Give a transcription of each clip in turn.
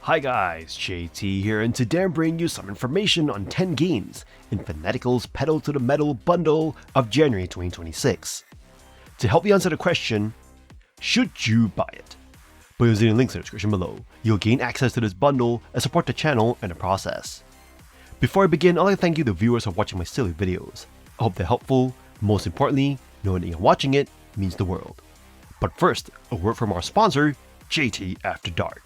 Hi guys, JT here, and today I'm bringing you some information on 10 games in Fanatical's Pedal to the Metal bundle of January 2026. To help you answer the question, should you buy it? By using the links in the description below, you'll gain access to this bundle and support the channel in the process. Before I begin, I'd like to thank you the viewers for watching my silly videos. I hope they're helpful. Most importantly, knowing that you're watching it means the world. But first, a word from our sponsor, JT After Dark.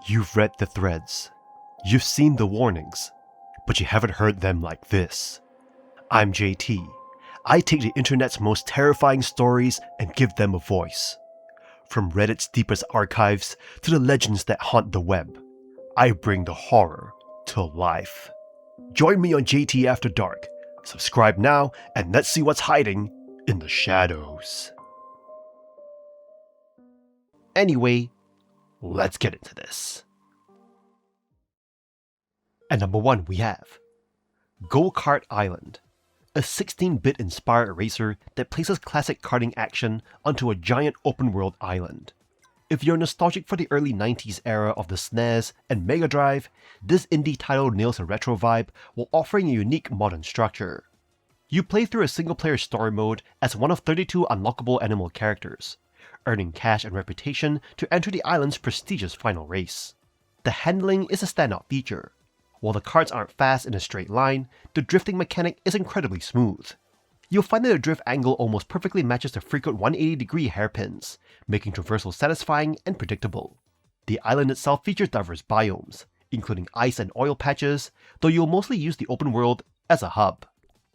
You've read the threads, you've seen the warnings, but you haven't heard them like this. I'm JT. I take the internet's most terrifying stories and give them a voice. From Reddit's deepest archives to the legends that haunt the web, I bring the horror to life. Join me on JT After Dark. Subscribe now and let's see what's hiding in the shadows. Anyway, let's get into this. At number 1 we have Go Kart Island, a 16-bit inspired racer that places classic karting action onto a giant open-world island. If you're nostalgic for the early 90s era of the SNES and Mega Drive, this indie title nails a retro vibe while offering a unique modern structure. You play through a single-player story mode as one of 32 unlockable animal characters, earning cash and reputation to enter the island's prestigious final race. The handling is a standout feature. While the karts aren't fast in a straight line, the drifting mechanic is incredibly smooth. You'll find that the drift angle almost perfectly matches the frequent 180-degree hairpins, making traversal satisfying and predictable. The island itself features diverse biomes, including ice and oil patches, though you'll mostly use the open world as a hub.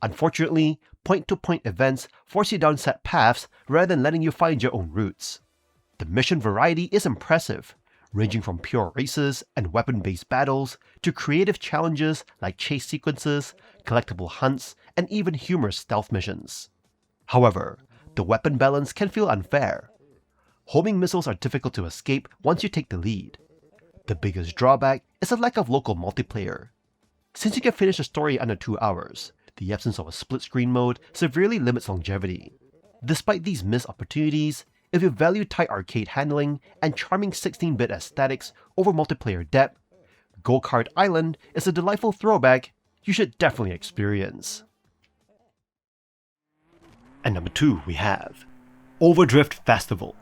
Unfortunately, point-to-point events force you down set paths rather than letting you find your own routes. The mission variety is impressive, ranging from pure races and weapon-based battles to creative challenges like chase sequences, collectible hunts, and even humorous stealth missions. However, the weapon balance can feel unfair. Homing missiles are difficult to escape once you take the lead. The biggest drawback is a lack of local multiplayer. Since you can finish the story under 2 hours, the absence of a split-screen mode severely limits longevity. Despite these missed opportunities, if you value tight arcade handling and charming 16-bit aesthetics over multiplayer depth, Go Kart Island is a delightful throwback you should definitely experience. At number 2 we have OverDrift Festival,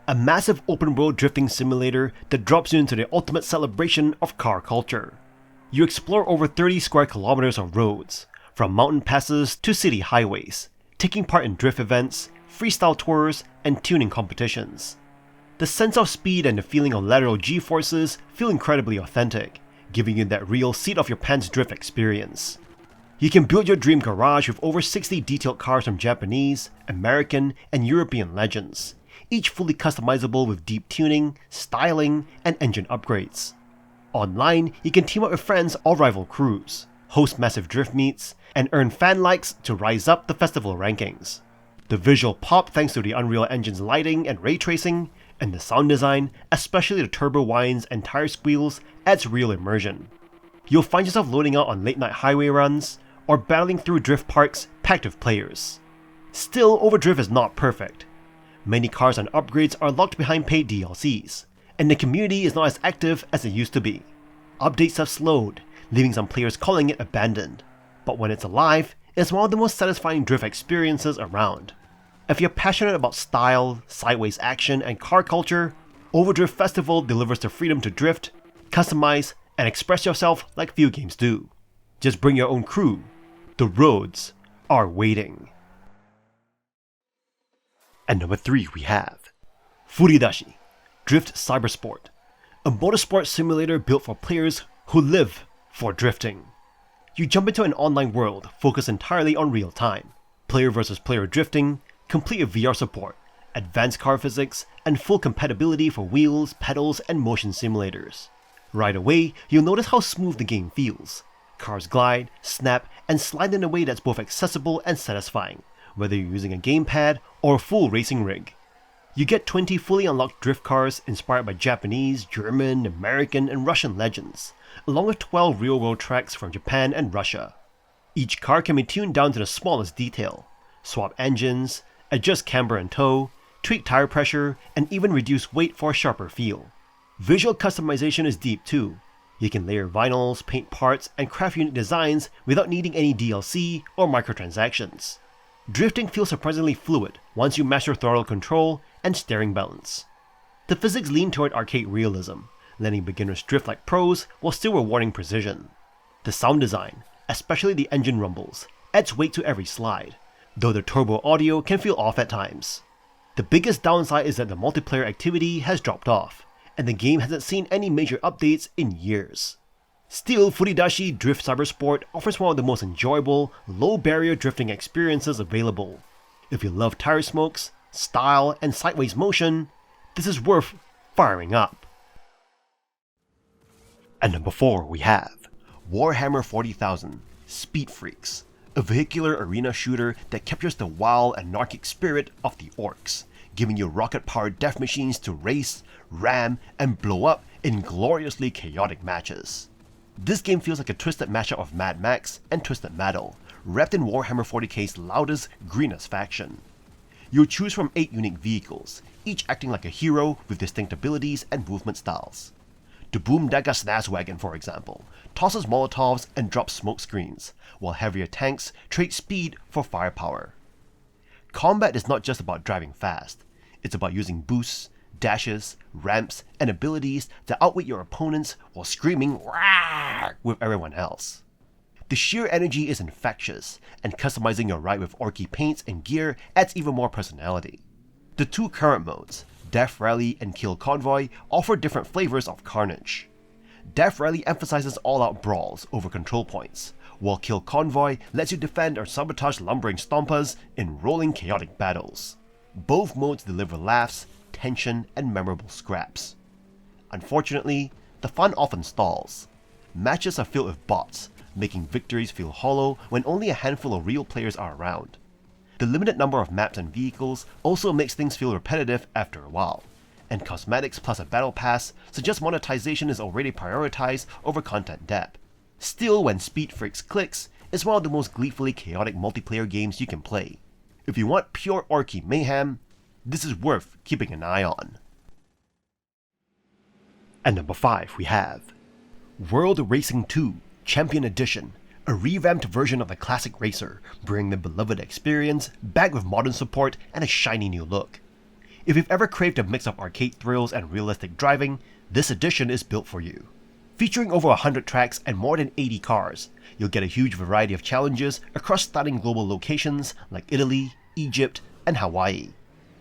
a massive open-world drifting simulator that drops you into the ultimate celebration of car culture. You explore over 30 square kilometers of roads, from mountain passes to city highways, taking part in drift events, freestyle tours, and tuning competitions. The sense of speed and the feeling of lateral G-forces feel incredibly authentic, giving you that real seat-of-your-pants drift experience. You can build your dream garage with over 60 detailed cars from Japanese, American, and European legends, each fully customizable with deep tuning, styling, and engine upgrades. Online, you can team up with friends or rival crews, host massive drift meets, and earn fan likes to rise up the festival rankings. The visual pop thanks to the Unreal Engine's lighting and ray tracing, and the sound design, especially the turbo whines and tire squeals, adds real immersion. You'll find yourself loading out on late-night highway runs, or battling through drift parks packed with players. Still, OverDrift is not perfect. Many cars and upgrades are locked behind paid DLCs, and the community is not as active as it used to be. Updates have slowed, leaving some players calling it abandoned. But when it's alive, it's one of the most satisfying drift experiences around. If you're passionate about style, sideways action, and car culture, OverDrift Festival delivers the freedom to drift, customize, and express yourself like few games do. Just bring your own crew. The roads are waiting. At number 3 we have FURIDASHI, Drift Cybersport, a motorsport simulator built for players who live for drifting. You jump into an online world focused entirely on real time, player versus player drifting, complete with VR support, advanced car physics, and full compatibility for wheels, pedals, and motion simulators. Right away, you'll notice how smooth the game feels. Cars glide, snap, and slide in a way that's both accessible and satisfying, whether you're using a gamepad or a full racing rig. You get 20 fully unlocked drift cars inspired by Japanese, German, American, and Russian legends, along with 12 real-world tracks from Japan and Russia. Each car can be tuned down to the smallest detail, swap engines, adjust camber and tow, tweak tire pressure, and even reduce weight for a sharper feel. Visual customization is deep too. You can layer vinyls, paint parts, and craft unique designs without needing any DLC or microtransactions. Drifting feels surprisingly fluid once you master throttle control and steering balance. The physics lean toward arcade realism, letting beginners drift like pros while still rewarding precision. The sound design, especially the engine rumbles, adds weight to every slide, though the turbo audio can feel off at times. The biggest downside is that the multiplayer activity has dropped off, and the game hasn't seen any major updates in years. Still, FURIDASHI Drift Cybersport offers one of the most enjoyable, low-barrier drifting experiences available. If you love tire smokes, style, and sideways motion, this is worth firing up. At number 4 we have Warhammer 40,000 Speed Freeks, a vehicular arena shooter that captures the wild, anarchic spirit of the orcs, giving you rocket-powered death machines to race, ram, and blow up in gloriously chaotic matches. This game feels like a twisted mashup of Mad Max and Twisted Metal, wrapped in Warhammer 40k's loudest, greenest faction. You'll choose from 8 unique vehicles, each acting like a hero with distinct abilities and movement styles. The Boomdagger Snazwagon, for example, tosses molotovs and drops smoke screens, while heavier tanks trade speed for firepower. Combat is not just about driving fast, it's about using boosts, dashes, ramps, and abilities to outwit your opponents while screaming "Rawr!" with everyone else. The sheer energy is infectious, and customizing your ride with orky paints and gear adds even more personality. The 2 current modes, Death Rally and Kill Convoy, offer different flavors of carnage. Death Rally emphasizes all-out brawls over control points, while Kill Convoy lets you defend or sabotage lumbering stompers in rolling chaotic battles. Both modes deliver laughs, tension, and memorable scraps. Unfortunately, the fun often stalls. Matches are filled with bots, making victories feel hollow when only a handful of real players are around. The limited number of maps and vehicles also makes things feel repetitive after a while, and cosmetics plus a battle pass suggest monetization is already prioritized over content depth. Still, when Speed Freaks clicks, it's one of the most gleefully chaotic multiplayer games you can play. If you want pure orky mayhem, this is worth keeping an eye on. At number 5 we have World Racing 2 Champion Edition, a revamped version of the classic racer, bringing the beloved experience back with modern support and a shiny new look. If you've ever craved a mix of arcade thrills and realistic driving, this edition is built for you. Featuring over 100 tracks and more than 80 cars, you'll get a huge variety of challenges across stunning global locations like Italy, Egypt, and Hawaii.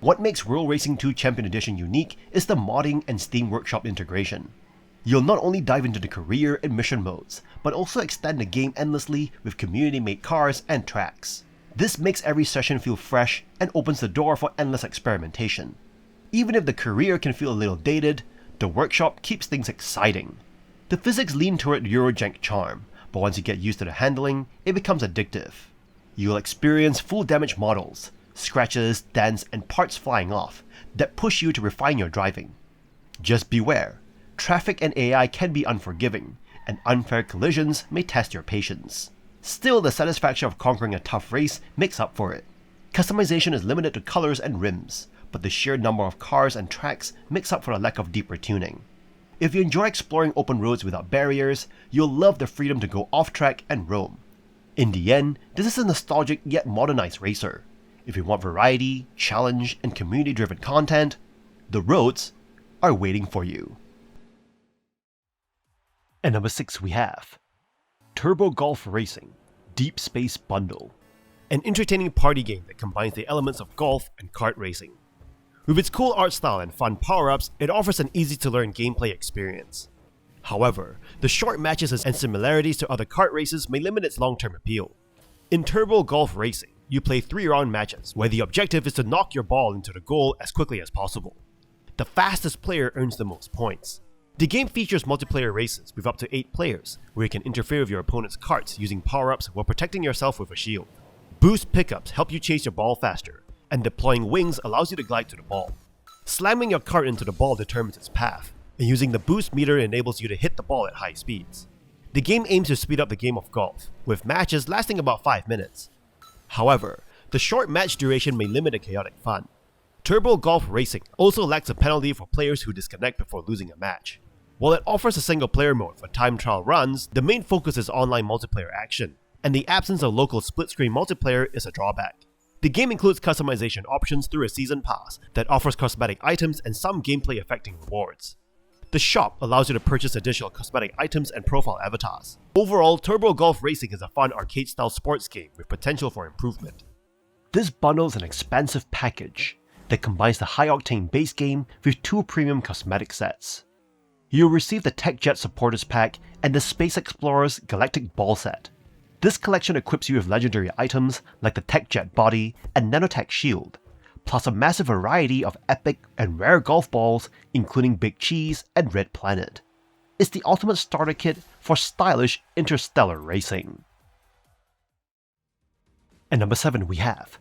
What makes World Racing 2 Champion Edition unique is the modding and Steam Workshop integration. You'll not only dive into the career and mission modes, but also extend the game endlessly with community-made cars and tracks. This makes every session feel fresh and opens the door for endless experimentation. Even if the career can feel a little dated, the workshop keeps things exciting. The physics lean toward Eurojank charm, but once you get used to the handling, it becomes addictive. You'll experience full damage models, scratches, dents, and parts flying off that push you to refine your driving. Just beware, traffic and AI can be unforgiving, and unfair collisions may test your patience. Still, the satisfaction of conquering a tough race makes up for it. Customization is limited to colors and rims, but the sheer number of cars and tracks makes up for the lack of deeper tuning. If you enjoy exploring open roads without barriers, you'll love the freedom to go off-track and roam. In the end, this is a nostalgic yet modernized racer. If you want variety, challenge, and community-driven content, the roads are waiting for you. At number 6 we have Turbo Golf Racing Deep Space Bundle, an entertaining party game that combines the elements of golf and kart racing. With its cool art style and fun power-ups, it offers an easy-to-learn gameplay experience. However, the short matches and similarities to other kart races may limit its long-term appeal. In Turbo Golf Racing, you play 3-round matches, where the objective is to knock your ball into the goal as quickly as possible. The fastest player earns the most points. The game features multiplayer races with up to 8 players, where you can interfere with your opponent's karts using power-ups while protecting yourself with a shield. Boost pickups help you chase your ball faster, and deploying wings allows you to glide to the ball. Slamming your kart into the ball determines its path, and using the boost meter enables you to hit the ball at high speeds. The game aims to speed up the game of golf, with matches lasting about 5 minutes. However, the short match duration may limit the chaotic fun. Turbo Golf Racing also lacks a penalty for players who disconnect before losing a match. While it offers a single-player mode for time trial runs, the main focus is online multiplayer action, and the absence of local split-screen multiplayer is a drawback. The game includes customization options through a season pass that offers cosmetic items and some gameplay-affecting rewards. The shop allows you to purchase additional cosmetic items and profile avatars. Overall, Turbo Golf Racing is a fun arcade-style sports game with potential for improvement. This bundles an expansive package that combines the high-octane base game with 2 premium cosmetic sets. You'll receive the Tech Jet Supporters Pack and the Space Explorers Galactic Ball Set. This collection equips you with legendary items like the Tech Jet Body and Nanotech Shield, plus a massive variety of epic and rare golf balls including Big Cheese and Red Planet. It's the ultimate starter kit for stylish interstellar racing. And number 7 we have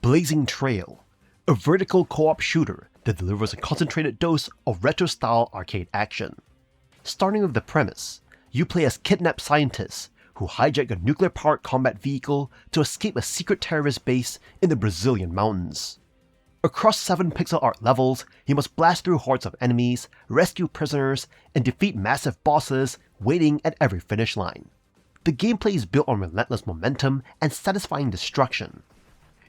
Blazing Trail, a vertical co-op shooter that delivers a concentrated dose of retro-style arcade action. Starting with the premise, you play as kidnapped scientists who hijack a nuclear-powered combat vehicle to escape a secret terrorist base in the Brazilian mountains. Across 7 pixel art levels, you must blast through hordes of enemies, rescue prisoners, and defeat massive bosses waiting at every finish line. The gameplay is built on relentless momentum and satisfying destruction.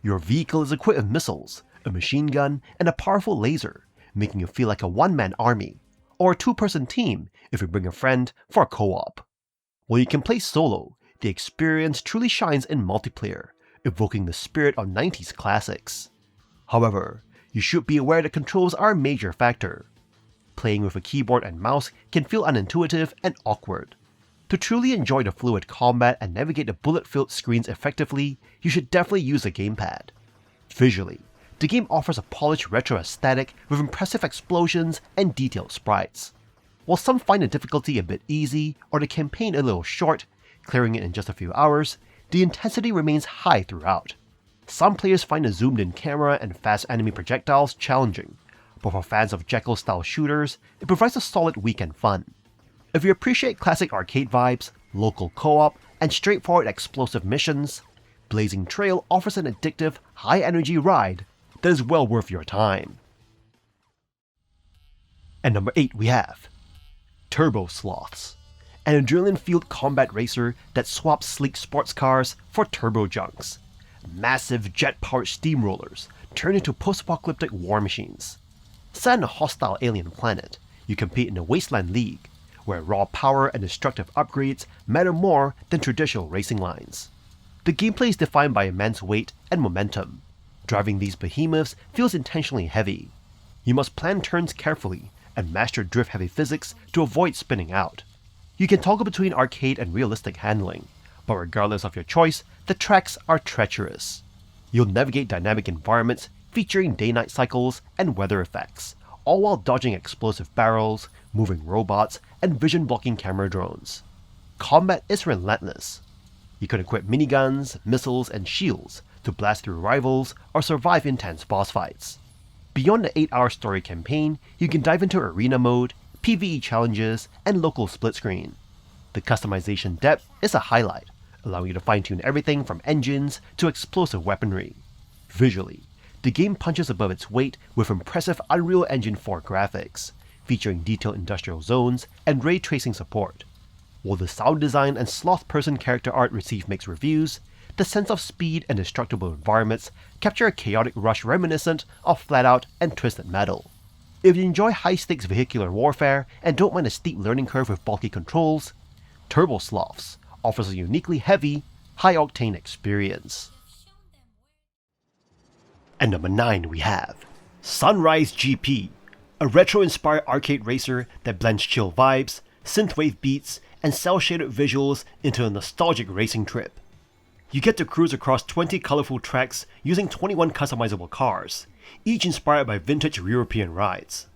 Your vehicle is equipped with missiles, a machine gun, and a powerful laser, making you feel like a one-man army, or a 2-person team if you bring a friend for a co-op. While you can play solo, the experience truly shines in multiplayer, evoking the spirit of 90s classics. However, you should be aware that controls are a major factor. Playing with a keyboard and mouse can feel unintuitive and awkward. To truly enjoy the fluid combat and navigate the bullet-filled screens effectively, you should definitely use a gamepad. Visually, the game offers a polished retro aesthetic with impressive explosions and detailed sprites. While some find the difficulty a bit easy or the campaign a little short, clearing it in just a few hours, the intensity remains high throughout. Some players find the zoomed-in camera and fast enemy projectiles challenging, but for fans of Jekyll-style shooters, it provides a solid weekend fun. If you appreciate classic arcade vibes, local co-op, and straightforward explosive missions, Blazing Trail offers an addictive, high-energy ride that is well worth your time. And number 8 we have Turbo Sloths, an adrenaline-fueled combat racer that swaps sleek sports cars for turbo junks. Massive jet-powered steamrollers turn into post-apocalyptic war machines. Set on a hostile alien planet, you compete in the Wasteland League, where raw power and destructive upgrades matter more than traditional racing lines. The gameplay is defined by immense weight and momentum. Driving these behemoths feels intentionally heavy. You must plan turns carefully and master drift-heavy physics to avoid spinning out. You can toggle between arcade and realistic handling, but regardless of your choice, the tracks are treacherous. You'll navigate dynamic environments featuring day-night cycles and weather effects, all while dodging explosive barrels, moving robots, and vision-blocking camera drones. Combat is relentless. You can equip miniguns, missiles, and shields to blast through rivals or survive intense boss fights. Beyond the 8-hour story campaign, you can dive into arena mode, PvE challenges, and local split screen. The customization depth is a highlight, allowing you to fine-tune everything from engines to explosive weaponry. Visually, the game punches above its weight with impressive Unreal Engine 4 graphics, featuring detailed industrial zones and ray tracing support. While the sound design and sloth person character art receive mixed reviews, the sense of speed and destructible environments capture a chaotic rush reminiscent of Flat-Out and Twisted Metal. If you enjoy high-stakes vehicular warfare and don't mind a steep learning curve with bulky controls, Turbo Sloths offers a uniquely heavy, high-octane experience. And number 9 we have Sunrise GP, a retro-inspired arcade racer that blends chill vibes, synthwave beats, and cel-shaded visuals into a nostalgic racing trip. You get to cruise across 20 colorful tracks using 21 customizable cars, each inspired by vintage European rides.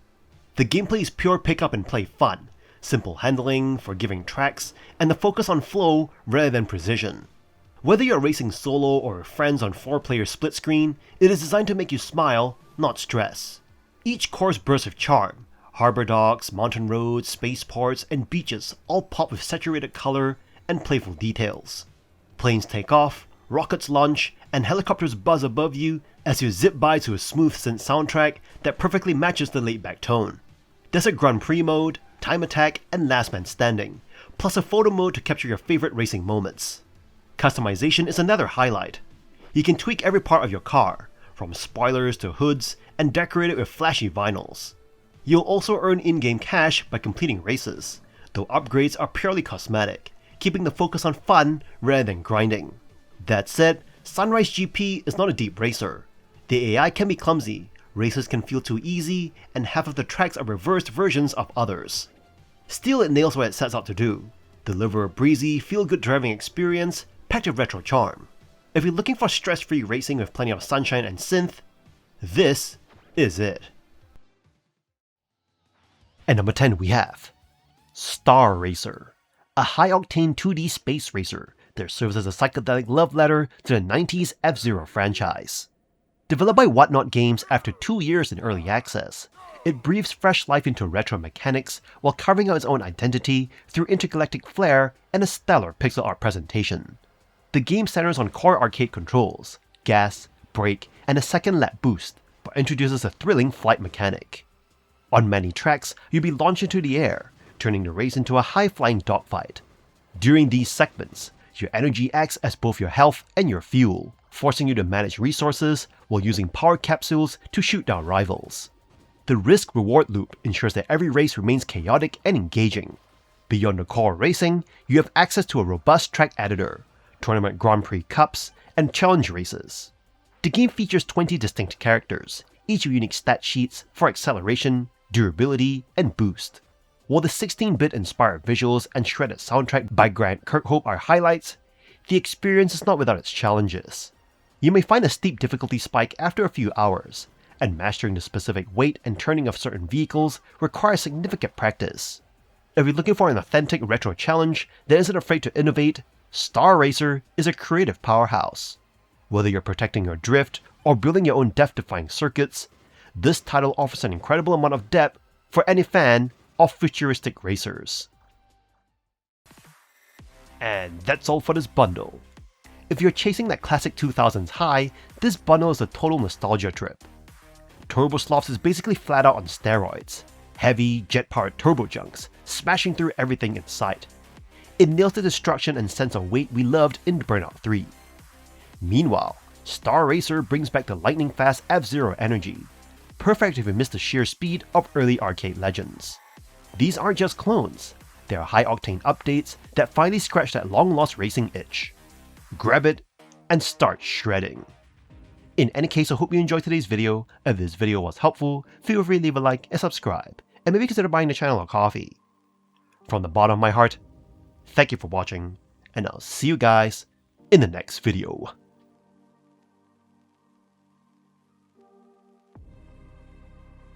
The gameplay is pure pick-up and play fun, simple handling, forgiving tracks, and the focus on flow rather than precision. Whether you're racing solo or with friends on 4-player split screen, it is designed to make you smile, not stress. Each course bursts with charm. Harbor docks, mountain roads, spaceports, and beaches all pop with saturated color and playful details. Planes take off, rockets launch, and helicopters buzz above you as you zip by to a smooth synth soundtrack that perfectly matches the laid-back tone. There's a Grand Prix mode, time attack, and last man standing, plus a photo mode to capture your favorite racing moments. Customization is another highlight. You can tweak every part of your car, from spoilers to hoods, and decorate it with flashy vinyls. You'll also earn in-game cash by completing races, though upgrades are purely cosmetic, keeping the focus on fun rather than grinding. That said, Sunrise GP is not a deep racer. The AI can be clumsy, races can feel too easy, and half of the tracks are reversed versions of others. Still, it nails what it sets out to do: deliver a breezy, feel-good driving experience packed with retro charm. If you're looking for stress-free racing with plenty of sunshine and synth, this is it. At number 10 we have Star Racer, a high-octane 2D space racer that serves as a psychedelic love letter to the 90s F-Zero franchise. Developed by Whatnot Games after 2 years in early access, it breathes fresh life into retro mechanics while carving out its own identity through intergalactic flair and a stellar pixel art presentation. The game centers on core arcade controls, gas, brake, and a second lap boost, but introduces a thrilling flight mechanic. On many tracks, you'll be launched into the air, turning the race into a high-flying dogfight. During these segments, your energy acts as both your health and your fuel, forcing you to manage resources while using power capsules to shoot down rivals. The risk-reward loop ensures that every race remains chaotic and engaging. Beyond the core racing, you have access to a robust track editor, tournament Grand Prix Cups, and challenge races. The game features 20 distinct characters, each with unique stat sheets for acceleration, durability, and boost. While the 16-bit inspired visuals and shredded soundtrack by Grant Kirkhope are highlights, the experience is not without its challenges. You may find a steep difficulty spike after a few hours, and mastering the specific weight and turning of certain vehicles requires significant practice. If you're looking for an authentic retro challenge that isn't afraid to innovate, Star Racer is a creative powerhouse. Whether you're protecting your drift or building your own death-defying circuits, this title offers an incredible amount of depth for any fan of futuristic racers. And that's all for this bundle. If you're chasing that classic 2000s high, this bundle is a total nostalgia trip. Turbo Sloths is basically flat out on steroids. Heavy, jet-powered turbo junks, smashing through everything in sight. It nails the destruction and sense of weight we loved in Burnout 3. Meanwhile, Star Racer brings back the lightning-fast F-Zero energy, perfect if you miss the sheer speed of early arcade legends. These aren't just clones, they are high-octane updates that finally scratch that long-lost racing itch. Grab it and start shredding. In any case, I hope you enjoyed today's video. If this video was helpful, feel free to leave a like and subscribe, and maybe consider buying the channel a coffee. From the bottom of my heart, thank you for watching, and I'll see you guys in the next video.